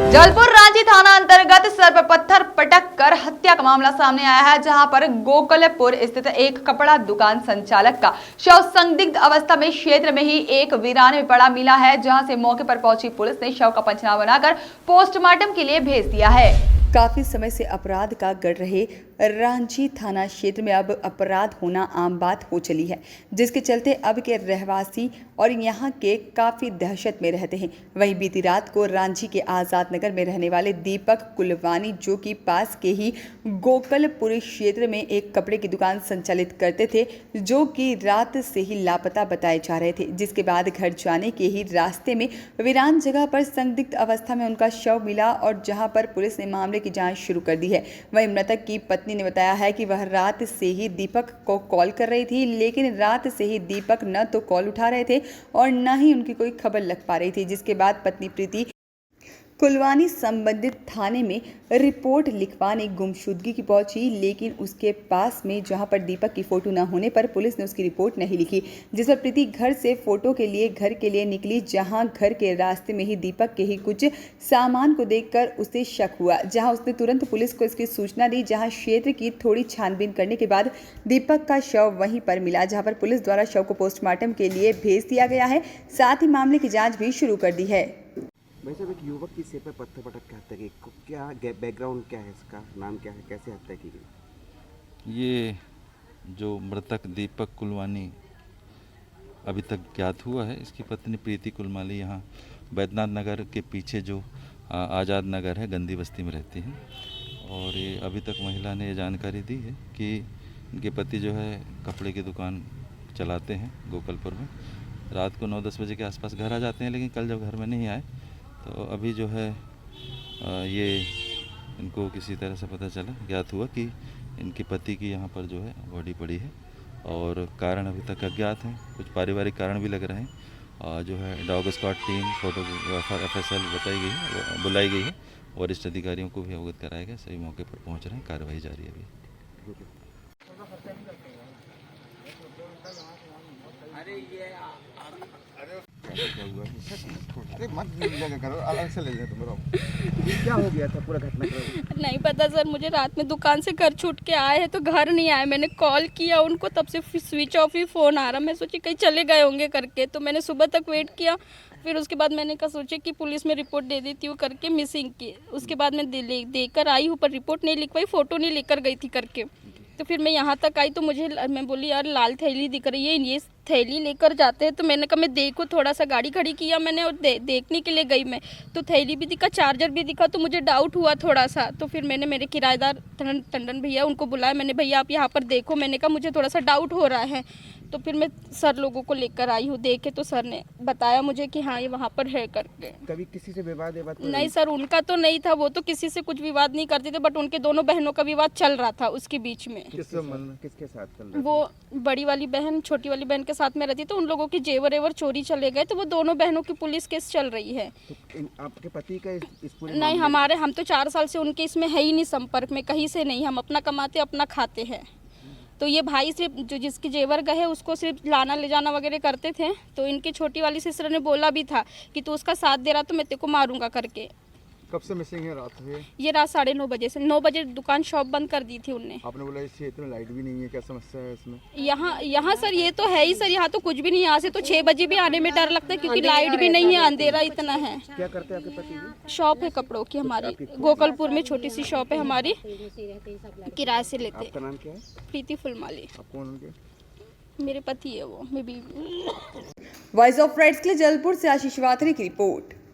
जलपुर रांची थाना अंतर्गत सर पर पत्थर पटक कर हत्या का मामला सामने आया है, जहां पर गोकलपुर स्थित एक कपड़ा दुकान संचालक का शव संदिग्ध अवस्था में क्षेत्र में ही एक वीरान में पड़ा मिला है, जहां से मौके पर पहुंची पुलिस ने शव का पंचनामा बनाकर पोस्टमार्टम के लिए भेज दिया है। काफी समय से अपराध का गढ़ रहे रांची थाना क्षेत्र में अब अपराध होना आम बात हो चली है, जिसके चलते अब के रहवासी और यहाँ के काफी दहशत में रहते हैं। वहीं बीती रात को रांची के आजाद नगर में रहने वाले दीपक कुलवानी, जो कि पास के ही गोकलपुर क्षेत्र में एक कपड़े की दुकान संचालित करते थे, जो कि रात से ही लापता बताए जा रहे थे, जिसके बाद घर जाने के ही रास्ते में वीरान जगह पर संदिग्ध अवस्था में उनका शव मिला और जहां पर पुलिस ने मामले की जांच शुरू कर दी है। वहीं मृतक की पत्नी ने बताया है कि वह रात से ही दीपक को कॉल कर रही थी, लेकिन रात से ही दीपक न तो कॉल उठा रहे थे और न ही उनकी कोई खबर लग पा रही थी, जिसके बाद पत्नी प्रीति कुलवानी संबंधित थाने में रिपोर्ट लिखवाने गुमशुदगी की पहुंची, लेकिन उसके पास में जहां पर दीपक की फोटो न होने पर पुलिस ने उसकी रिपोर्ट नहीं लिखी, जिस पर प्रीति घर से फोटो के लिए घर के लिए निकली, जहां घर के रास्ते में ही दीपक के ही कुछ सामान को देखकर उसे शक हुआ, जहां उसने तुरंत पुलिस को इसकी सूचना दी, जहां क्षेत्र की थोड़ी छानबीन करने के बाद दीपक का शव वहीं पर मिला, जहां पर पुलिस द्वारा शव को पोस्टमार्टम के लिए भेज दिया गया है। साथ ही मामले की जाँच भी शुरू कर दी है। भाई साहब, एक युवक की सिर पर पत्थर पटक के हत्या की, क्या बैकग्राउंड क्या है, इसका नाम क्या है, कैसे हत्या की गई? ये जो मृतक दीपक कुलवानी अभी तक ज्ञात हुआ है, इसकी पत्नी प्रीति कुलवानी यहाँ बैद्यनाथ नगर के पीछे जो आज़ाद नगर है, गंदी बस्ती में रहती हैं। और ये अभी तक महिला ने ये जानकारी दी है कि इनके पति जो है कपड़े की दुकान चलाते हैं गोकलपुर में। रात को 9-10 बजे के आसपास घर आ जाते हैं, लेकिन कल जब घर में नहीं आए तो अभी जो है ये इनको किसी तरह से पता चला, ज्ञात हुआ कि इनके पति की यहाँ पर जो है बॉडी पड़ी है और कारण अभी तक अज्ञात हैं। कुछ पारिवारिक कारण भी लग रहे हैं और जो है dog squad team photographer FSL बुलाई गई है, वरिष्ठ अधिकारियों को भी अवगत कराया गया। सही मौके पर पहुँच रहे हैं, कार्रवाई जारी है अभी। अरे मत करो, अलग से ले जाओ तुम। क्या हो गया था पूरा घटनाक्रम? नहीं पता सर, मुझे रात में दुकान से घर छूट के आए हैं तो घर नहीं आए। मैंने कॉल किया उनको, तब से स्विच ऑफ ही फ़ोन आ रहा। मैं सोची कहीं चले गए होंगे करके, तो मैंने सुबह तक वेट किया। फिर उसके बाद मैंने कहा सोचे कि पुलिस में रिपोर्ट दे देती हूँ करके मिसिंग की। उसके बाद मैं देकर आई हूँ, पर रिपोर्ट नहीं लिखवाई, फ़ोटो नहीं लेकर गई थी करके। तो फिर मैं यहाँ तक आई तो मैं बोली यार लाल थैली दिख रही है, ये थैली लेकर जाते हैं। तो मैंने कहा मैं देखूँ, थोड़ा सा गाड़ी खड़ी किया मैंने और देखने के लिए गई मैं, तो थैली भी दिखा, चार्जर भी दिखा, तो मुझे डाउट हुआ थोड़ा सा। तो फिर मैंने मेरे किराएदार टंडन भैया उनको बुलाया, मैंने भैया आप यहाँ पर देखो, मैंने कहा मुझे थोड़ा सा डाउट हो रहा है। तो फिर मैं सर लोगों को लेकर आई हूँ, देखे तो सर ने बताया मुझे कि हाँ ये वहाँ पर है करके। कभी किसी से विवाद नहीं सर, उनका तो नहीं था, वो तो किसी से कुछ विवाद नहीं करते थे, बट उनके दोनों बहनों का विवाद चल रहा था उसके बीच में। किसके साथ चल रहा था? वो बड़ी वाली बहन छोटी वाली बहन के साथ में रहती, तो उन लोगों के जेवर एवर चोरी चले गए, तो वो दोनों बहनों की पुलिस केस चल रही है। तो आपके पति का इस पूरे नहीं, हम तो 4 साल से उनके इसमें है ही नहीं, संपर्क में कहीं से नहीं। हम अपना कमाते अपना खाते हैं। तो ये भाई सिर्फ जो जिसके जेवर गए उसको सिर्फ लाना ले जाना वगैरह करते थे। तो इनकी छोटी वाली सिस्टर ने बोला भी था कि तू उसका साथ दे रहा तो मैं तेरे को मारूंगा करके। कब से मिसिंग है? रात से? ये रात 9:30 बजे से 9 बजे दुकान शॉप बंद कर दी थी उनने। आपने बोला इस क्षेत्र में लाइट भी नहीं है, क्या समस्या है इसमें? यहाँ सर ये तो है ही सर, यहाँ तो कुछ भी नहीं। यहाँ से तो 6 बजे भी आने में डर लगता है, क्योंकि लाइट भी नहीं है, अंधेरा इतना है। क्या करते हैं आपके पति? शॉप है कपड़ों की हमारी, गोकलपुर में छोटी सी शॉप है हमारी, किराए से लेते। आपका नाम क्या है? प्रीति फुलमाली। आप कौन उनके? मेरे पति है वो, मैं बीवी। वॉइस ऑफ राइट्स के लिए जलपुर से आशीष वाथरी की रिपोर्ट।